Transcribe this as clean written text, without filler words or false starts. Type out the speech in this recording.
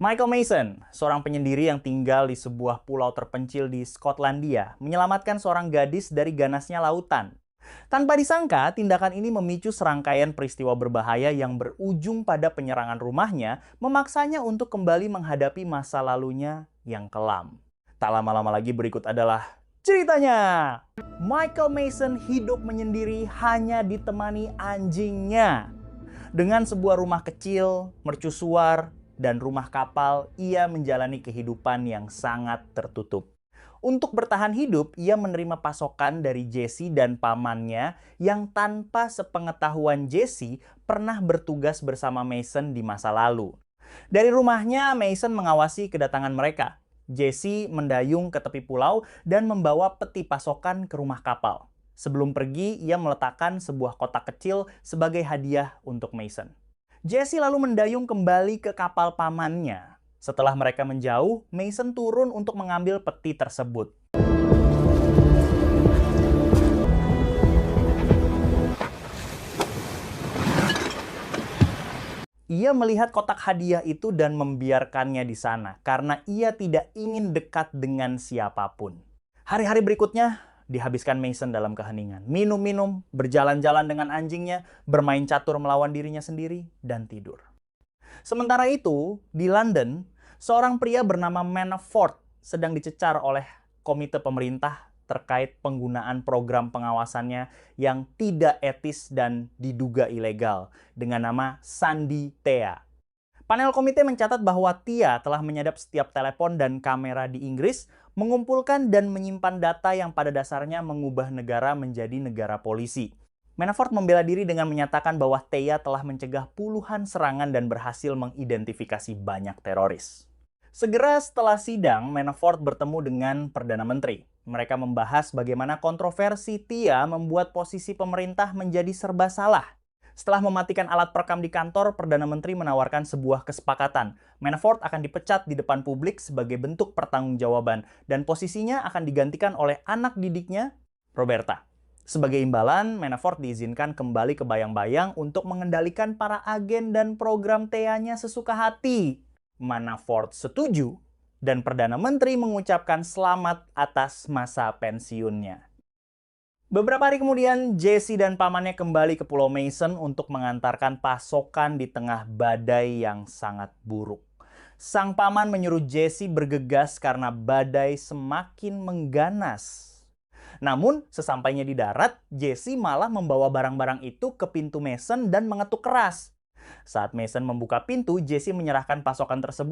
Michael Mason, seorang penyendiri yang tinggal di sebuah pulau terpencil di Skotlandia, menyelamatkan seorang gadis dari ganasnya lautan. Tanpa disangka, tindakan ini memicu serangkaian peristiwa berbahaya yang berujung pada penyerangan rumahnya, memaksanya untuk kembali menghadapi masa lalunya yang kelam. Tak lama-lama lagi berikut adalah ceritanya. Michael Mason hidup menyendiri hanya ditemani anjingnya. Dengan sebuah rumah kecil, mercusuar, dan rumah kapal, ia menjalani kehidupan yang sangat tertutup. Untuk bertahan hidup, ia menerima pasokan dari Jesse dan pamannya yang tanpa sepengetahuan Jesse pernah bertugas bersama Mason di masa lalu. Dari rumahnya, Mason mengawasi kedatangan mereka. Jesse mendayung ke tepi pulau dan membawa peti pasokan ke rumah kapal. Sebelum pergi, ia meletakkan sebuah kotak kecil sebagai hadiah untuk Mason. Jesse lalu mendayung kembali ke kapal pamannya. Setelah mereka menjauh, Mason turun untuk mengambil peti tersebut. Ia melihat kotak hadiah itu dan membiarkannya di sana karena ia tidak ingin dekat dengan siapapun. Hari-hari berikutnya dihabiskan Mason dalam keheningan. Minum-minum, berjalan-jalan dengan anjingnya, bermain catur melawan dirinya sendiri, dan tidur. Sementara itu, di London, seorang pria bernama Manafort sedang dicecar oleh komite pemerintah terkait penggunaan program pengawasannya yang tidak etis dan diduga ilegal dengan nama Sandi Tea. Panel komite mencatat bahwa Tia telah menyadap setiap telepon dan kamera di Inggris, mengumpulkan dan menyimpan data yang pada dasarnya mengubah negara menjadi negara polisi. Manafort membela diri dengan menyatakan bahwa Tia telah mencegah puluhan serangan dan berhasil mengidentifikasi banyak teroris. Segera setelah sidang, Manafort bertemu dengan Perdana Menteri. Mereka membahas bagaimana kontroversi Tia membuat posisi pemerintah menjadi serba salah. Setelah mematikan alat perekam di kantor, Perdana Menteri menawarkan sebuah kesepakatan. Manafort akan dipecat di depan publik sebagai bentuk pertanggungjawaban, dan posisinya akan digantikan oleh anak didiknya, Roberta. Sebagai imbalan, Manafort diizinkan kembali ke bayang-bayang untuk mengendalikan para agen dan program Tea-nya sesuka hati. Manafort setuju, dan Perdana Menteri mengucapkan selamat atas masa pensiunnya. Beberapa hari kemudian, Jesse dan pamannya kembali ke Pulau Mason untuk mengantarkan pasokan di tengah badai yang sangat buruk. Sang paman menyuruh Jesse bergegas karena badai semakin mengganas. Namun, sesampainya di darat, Jesse malah membawa barang-barang itu ke pintu Mason dan mengetuk keras. Saat Mason membuka pintu, Jesse menyerahkan pasokan tersebut